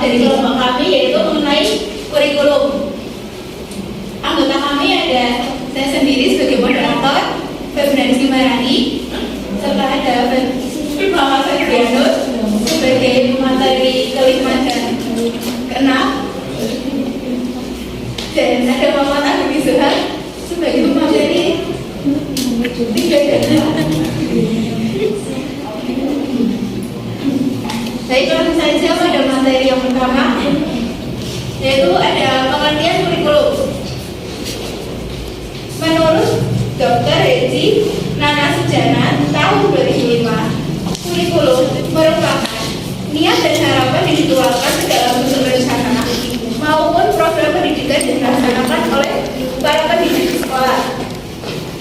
dari kelompok kami yaitu mengenai kurikulum. Anggota kami ada saya sendiri sebagai moderator, Febri Simarani, serta ada Muhammad Febrianus sebagai materi kelima dan keenam, dan ada Muhammad Agus Zuhar sebagai materi 3 dan 6. Baik, langsung saja pada materi yang pertama, yaitu ada pengertian kurikulum. Menurut Dr. Regi Nana Sujana tahun 2005, kurikulum merupakan niat dan harapan yang dituangkan ke dalam bentuk rencana maupun program pendidikan yang dilaksanakan oleh para pendidik di sekolah.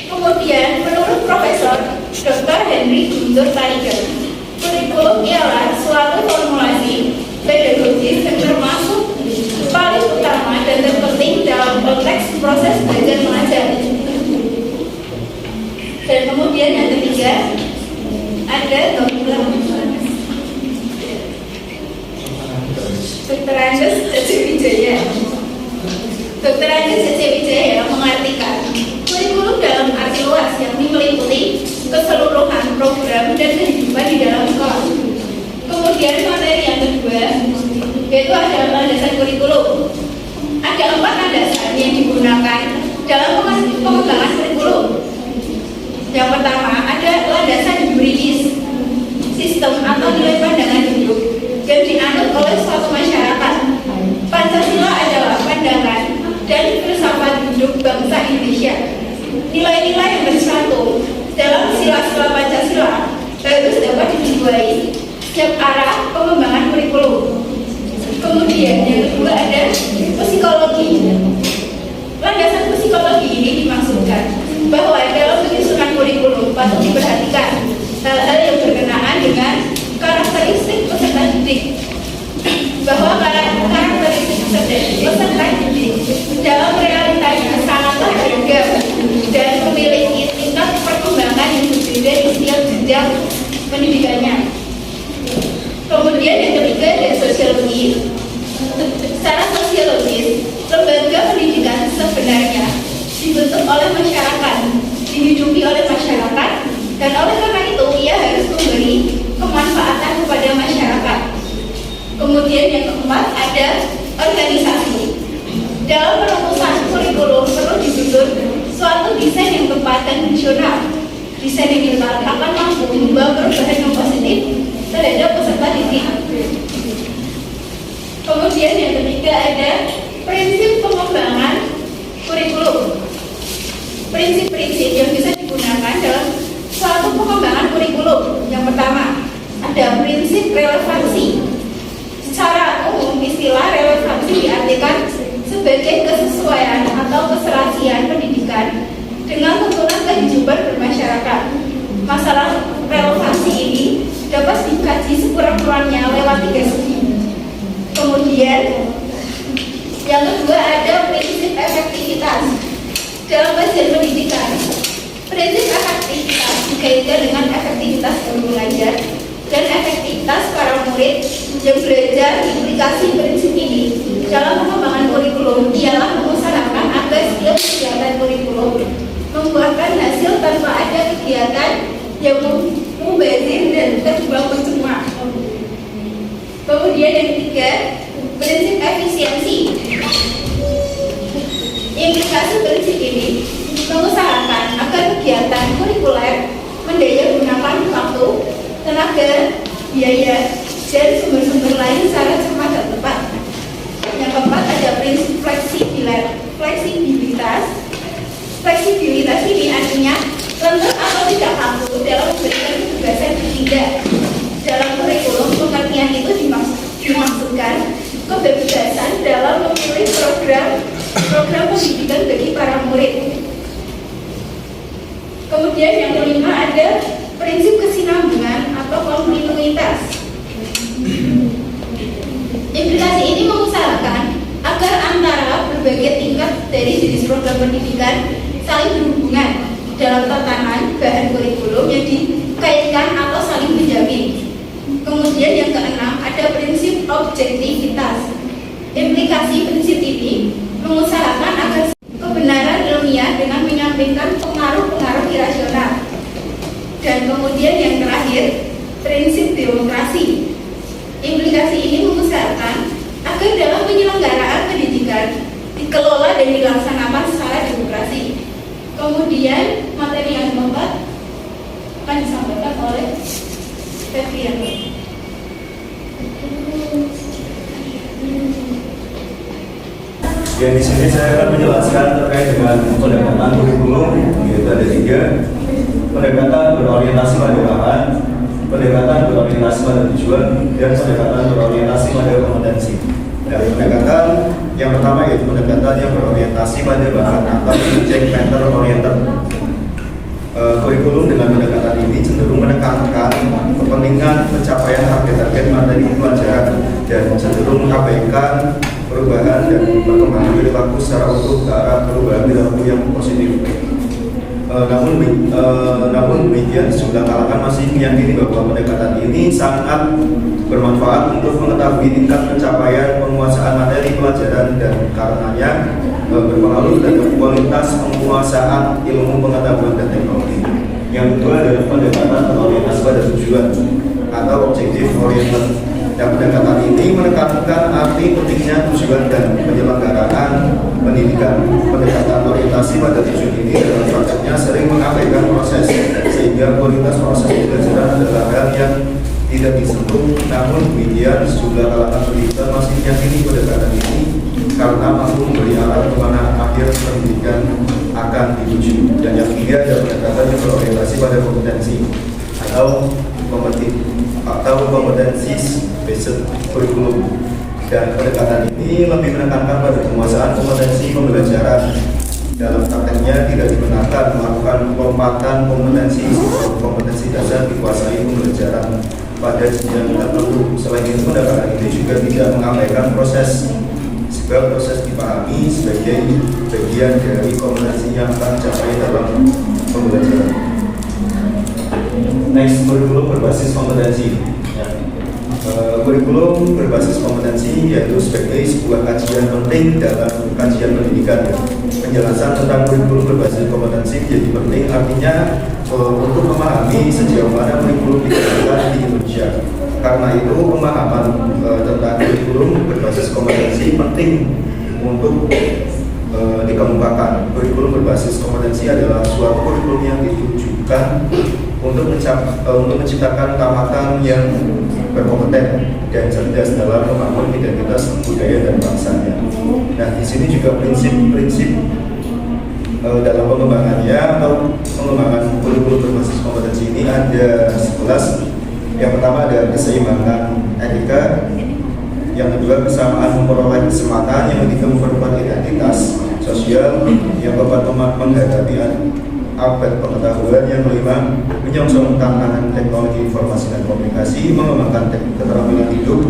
Kemudian, menurut Profesor Dr. Henry Guntur Taiger, kurikulum ialah suatu formulasi pedagogis yang termasuk paling utama dan terpenting dalam konteks proses belajar mengajar. Dan kemudian yang ketiga ada Dr. Andes Cece Wijaya. Dr. Andes Cece Wijaya mengartikan kurikulum dalam arti luas yang meliputi keseluruhan program dan kehidupan di dalam sekolah. Kemudian materi yang kedua yaitu ada landasan kurikulum. Ada 4 landasan yang digunakan dalam pengembangan kurikulum. Yang pertama ada landasan yuridis, sistem atau nilai pandangan hidup yang dianut oleh suatu masyarakat. Pancasila adalah pandangan dan filsafat hidup bangsa Indonesia. Nilai-nilai yang bersatu dalam sila-sila Pancasila harus dapat dijiwai setiap arah pengembangan kurikulum. Kemudian yang kedua ada psikologi. Landasan psikologi ini dimaksudkan bahwa dalam penyusunan kurikulum patut diperhatikan hal-hal yang berkenaan dengan karakteristik peserta didik, bahwa karakteristik peserta didik dalam realitanya sangatlah beragam dan memiliki tingkat perkembangan yang berbeda di setiap jenjang pendidikannya. Kemudian yang ketiga ada sosiologi. Secara sosiologis, lembaga pendidikan sebenarnya dibentuk oleh masyarakat, dihidupi oleh masyarakat, dan oleh karena itu ia harus memberi kemanfaatan kepada masyarakat. Kemudian yang keempat ada organisasi. Dalam perumusan kurikulum perlu disusun suatu desain yang tepat dan fungsional. Desain yang tepat akan mampu membawa perubahan yang positif terhadap peserta didik. Kemudian yang ketiga ada prinsip pengembangan kurikulum. Prinsip-prinsip yang bisa digunakan dalam suatu pengembangan kurikulum. Yang pertama ada prinsip relevansi. Secara umum istilah relevansi diartikan sebagai kesesuaian atau keserasian pendidikan dengan tuntunan kehidupan bermasyarakat. Masalah relevansi ini dapat dikaji sekurang-kurangnya lewat 3 segi. Kemudian yang kedua ada prinsip efektivitas. Dalam kajian pendidikan, prinsip efektivitas dikaitkan dengan efektivitas guru mengajar dan efektivitas para murid yang belajar. Implikasi prinsip ini dalam pengembangan kurikulum ialah mengusahakan agar setiap kegiatan kurikulum membuahkan hasil tanpa ada kegiatan yang mubazir dan terbuang percuma. Kemudian yang ketiga, prinsip efisiensi. Implikasi prinsip ini mengusahakan agar kegiatan kurikuler mendaya gunakan waktu, tenaga, biaya, dan sumber-sumber lain secara cermat dan tepat. Yang keempat ada prinsip fleksibilitas. Fleksibilitas ini artinya lentur atau tidak kaku dalam memberikan kebebasan bertindak. Dalam kurikulum, pengertian itu dimaksudkan kebebasan dalam memilih program pendidikan bagi para murid. Kemudian yang kelima ada prinsip kesinambungan atau kontinuitas. Implikasi ini mengusahakan agar antara berbagai tingkat dari jenis program pendidikan saling berhubungan dalam tatanan bahan kurikulum yang dikaitkan atau saling menjamin. Kemudian yang keenam ada prinsip objektivitas. prinsip demokrasi. Implikasi ini mengusahakan agar dalam penyelenggaraan pendidikan dikelola dan dilaksanakan secara demokrasi. Kemudian materi yang keempat akan disampaikan oleh Febriano. Ya, di sini saya akan menjelaskan terkait dengan pendekatan kurikulum, yaitu ada 3: pendekatan berorientasi pada bahan, pendekatan berorientasi pada tujuan, dan pendekatan berorientasi pada kompetensi. Dan pendekatan yang pertama yaitu pendekatan yang berorientasi pada bahan atau subject matter oriented. Kurikulum dengan pendekatan ini cenderung menekankan kepentingan pencapaian target-target materi pelajaran dan cenderung mengabaikan perubahan dan perkembangan perilaku secara utuh ke arah perubahan perilaku yang positif. Namun demikian, sejumlah kalangan masih meyakini bahwa pendekatan ini sangat bermanfaat untuk mengetahui tingkat pencapaian penguasaan materi pelajaran dan karenanya berpengaruh terhadap kualitas penguasaan ilmu pengetahuan dan teknologi. Yang kedua adalah pendekatan berorientasi pada tujuan atau objective oriented. Dan pendekatan ini menekankan arti pentingnya tujuan dan penyelenggaraan pendidikan. Pendekatan orientasi pada tujuan ini dalam prakteknya sering mengabaikan proses, sehingga kualitas proses pembelajaran adalah hal yang tidak disentuh. Namun demikian, sejumlah kalangan pendidikan masih meyakini pendekatan ini karena mampu memberi arah kemana akhir pendidikan akan dituju. Dan yang ketiga adalah pendekatan yang berorientasi pada kompetensi atau kompetensi based kurikulum. Dan pendekatan ini lebih menekankan pada penguasaan kompetensi pembelajaran. Dalam prakteknya tidak dibenarkan melakukan lompatan kompetensi dasar dikuasai pembelajaran pada jenjang tertentu. Selain itu, pendekatan ini juga tidak mengabaikan proses, sebab proses dipahami sebagai bagian dari kompetensi yang akan dicapai dalam pembelajaran. Next, kurikulum berbasis kompetensi. Kurikulum berbasis kompetensi yaitu sebagai sebuah kajian penting dalam kajian pendidikan. Penjelasan tentang kurikulum berbasis kompetensi menjadi penting, artinya untuk memahami sejauh mana kurikulum digunakan di Indonesia. Karena itu, pemahaman tentang kurikulum berbasis kompetensi penting untuk dikemukakan. Kurikulum berbasis kompetensi adalah suatu kurikulum yang ditujukan untuk menciptakan tamatan yang berkompeten dan cerdas dalam membangun identitas budaya dan bangsanya. Nah, di sini juga prinsip-prinsip dalam pengembangannya atau pengembangan kurikulum berbasis kompetensi ini ada 11. Yang pertama ada keseimbangan etika, yang kedua kesamaan memperoleh kesempatan, yang ketiga memperkuat identitas sosial, yang keempat menghadapi abad pengetahuan, yang kelima menyongsong tantangan teknologi informasi dan komunikasi, mengembangkan keterampilan hidup,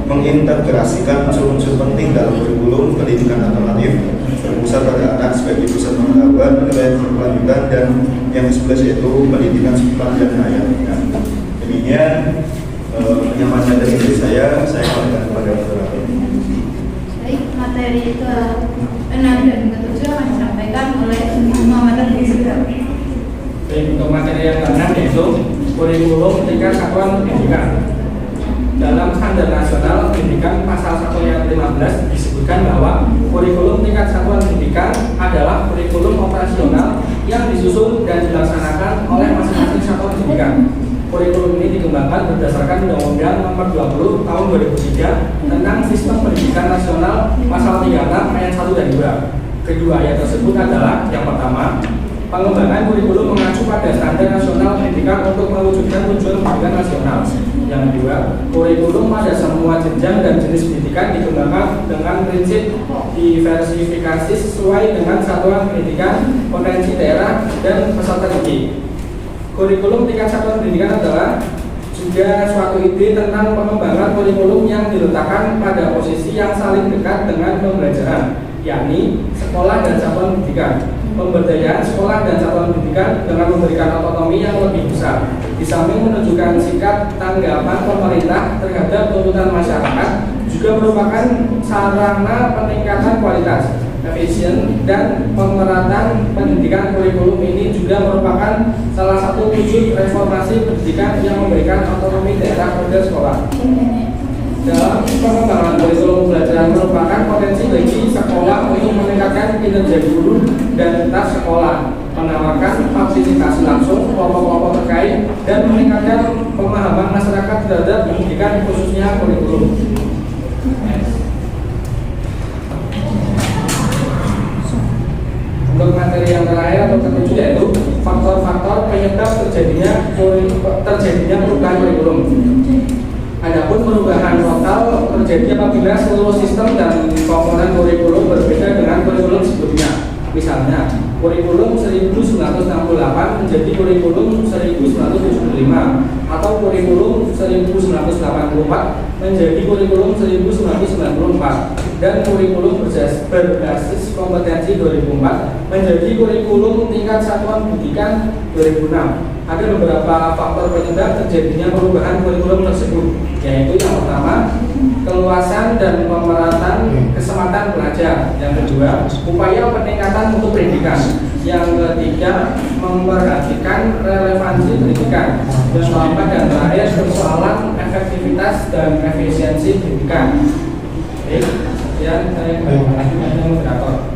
mengintegrasikan unsur-unsur penting dalam kurikulum pendidikan alternatif, berpusat pada anak sebagai pusat pengetahuan, penilaian berkelanjutan, dan yang ke-11 yaitu pendidikan sekolah dan hayat. Demikian penyampaian dari saya kembalikan kepada moderator. Baik, materi ke-6 dan ke-7 akan disampaikan oleh Muhammad Rizal. Baik, untuk materi yang ke-6 yaitu kurikulum tingkat satuan pendidikan. Dalam Standar Nasional Pendidikan Pasal 1 ayat 15 disebutkan bahwa kurikulum tingkat satuan pendidikan adalah kurikulum operasional yang disusun dan dilaksanakan oleh masing-masing satuan pendidikan. Kurikulum ini dikembangkan berdasarkan Undang-Undang Nomor 20 Tahun 2003 tentang Sistem Pendidikan Nasional Pasal 36 ayat 1 dan 2. Kedua ayat tersebut adalah yang pertama, pengembangan kurikulum mengacu pada standar nasional pendidikan untuk mewujudkan tujuan pendidikan nasional. Yang kedua, kurikulum pada semua jenjang dan jenis pendidikan dikembangkan dengan prinsip diversifikasi sesuai dengan satuan pendidikan, potensi daerah, dan peserta didik. Kurikulum tingkat satuan pendidikan adalah juga suatu ide tentang pengembangan kurikulum yang diletakkan pada posisi yang saling dekat dengan pembelajaran, yakni sekolah dan satuan pendidikan. Pemberdayaan sekolah dan satuan pendidikan dengan memberikan otonomi yang lebih besar, di samping menunjukkan sikap tanggapan pemerintah terhadap tuntutan masyarakat, juga merupakan sarana peningkatan kualitas. efisien, dan pemerataan pendidikan kurikulum ini juga merupakan salah satu wujud reformasi pendidikan yang memberikan otonomi daerah pada sekolah. Dalam pengembangan kurikulum pembelajaran merupakan potensi bagi sekolah untuk meningkatkan kinerja guru dan staf sekolah, menawarkan partisipasi langsung kelompok-kelompok terkait, dan meningkatkan pemahaman masyarakat terhadap pendidikan khususnya kurikulum. Untuk materi yang terakhir atau ketujuh yaitu faktor-faktor penyebab terjadinya perubahan kurikulum. Adapun perubahan total terjadi apabila seluruh sistem dan komponen kurikulum berbeda dengan kurikulum sebelumnya. Misalnya, kurikulum 1968 menjadi kurikulum 1975, atau kurikulum 1984 menjadi kurikulum 1994, dan kurikulum berbasis kompetensi 2004 menjadi kurikulum tingkat satuan pendidikan 2006. Ada beberapa faktor penyebab terjadinya perubahan kurikulum tersebut, yaitu yang pertama, keluasan dan pemerataan kesempatan belajar. Yang kedua, upaya peningkatan mutu pendidikan. Yang ketiga, memperhatikan relevansi pendidikan. Yang keempat dan terakhir, persoalan efektivitas dan efisiensi pendidikan. Oke, sekian saya kasih moderator.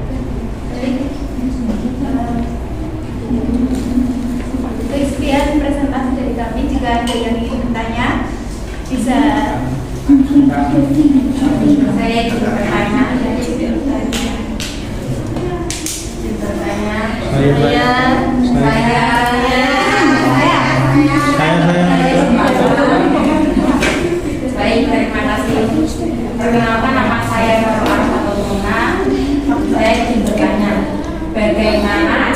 Sekian presentasi dari kami. Jika ada yang ingin bertanya, bisa saya ingin bertanya. Baik, terima kasih. Perkenalkan, nama saya Marwan Fatuluna. Saya ingin bertanya, bagaimana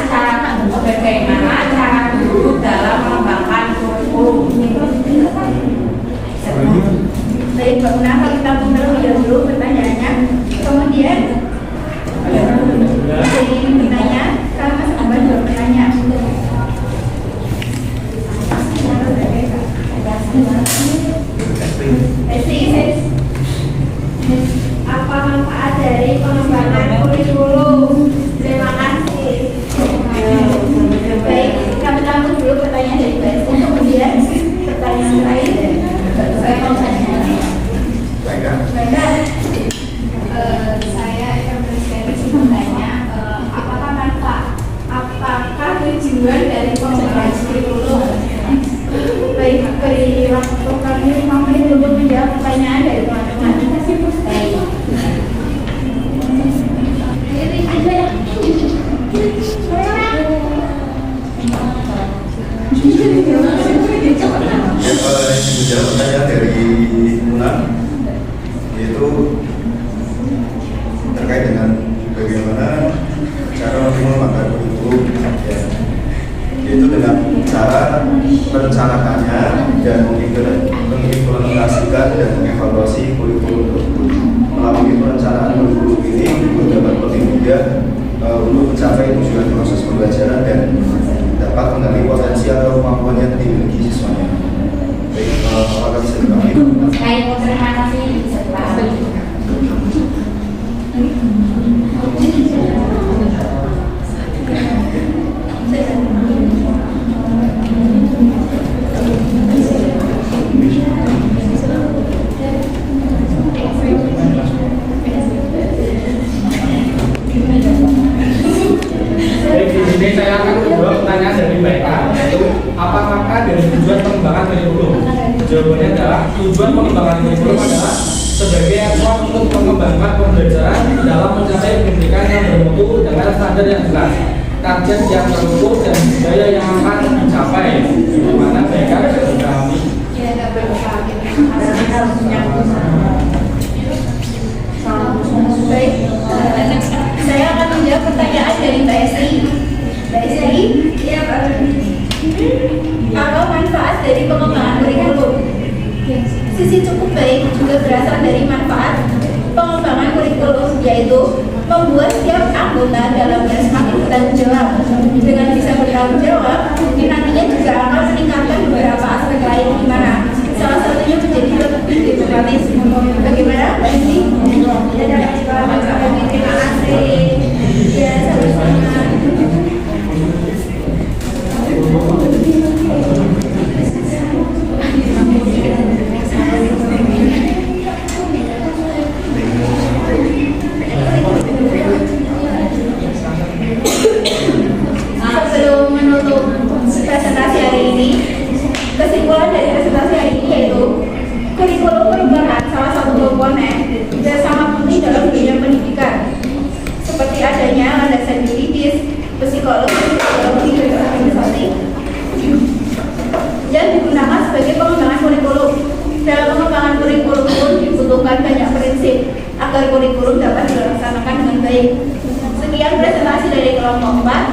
cara guru dalam mengembangkan kurikulum? Baik, perkenalkan, kita mulai dulu pertanyaannya. Kemudian ingin bertanya, kalau Mas Amban juga bertanya. Apa manfaat dari pengembangan kurikulum? Terima kasih. Baik, kami tampung dulu pertanyaan dari Mbak Esti. Kemudian pertanyaan lain saya mau tanya. Saya akan bertanya, apakah tujuan dari pengembangan kurikulum? Baik, beri waktu kami 5 menit untuk menjawab pertanyaan dari teman-teman. Baik. Menjawab pertanyaan dari Muna, yaitu terkait dengan bagaimana cara mengembangkan kurikulum, yaitu dengan cara merencanakannya dan mengimplementasikan dan mengevaluasi kurikulum tersebut. Melalui perencanaan kurikulum ini dapat lebih mudah untuk mencapai tujuan proses pembelajaran dan dapat menggali potensi atau kemampuan yang dimiliki siswanya. Baik, apakah bisa dipahami? Baik, terima kasih. Ini saya akan menjawab pertanyaan dari Mbak Eka, yaitu apa makna dari tujuan pengembangan kurikulum? Jawabannya adalah tujuan pengembangan kurikulum adalah sebagai acuan untuk mengembangkan pembelajaran dalam mencapai pendidikan yang bermutu dengan standar yang jelas, target yang terukur dan budaya yang akan dicapai. Bagaimana Mbak Eka bisa dipahami? Baik, saya akan menjawab pertanyaan dari Mbak Esti. Mbak Esti, iya Pak. Apa manfaat dari pengembangan kurikulum? Sisi cukup baik juga berasal dari manfaat pengembangan kurikulum, yaitu membuat setiap anggota dalamnya semakin bertanggung jawab. Dengan bisa bertanggung jawab, mungkin nantinya juga akan meningkatkan beberapa aspek lain, di mana salah satunya menjadi lebih demokratis. Bagaimana Mbak Esti? Terima kasih. agar kurikulum dapat dilaksanakan dengan baik. Sekian presentasi dari kelompok 4.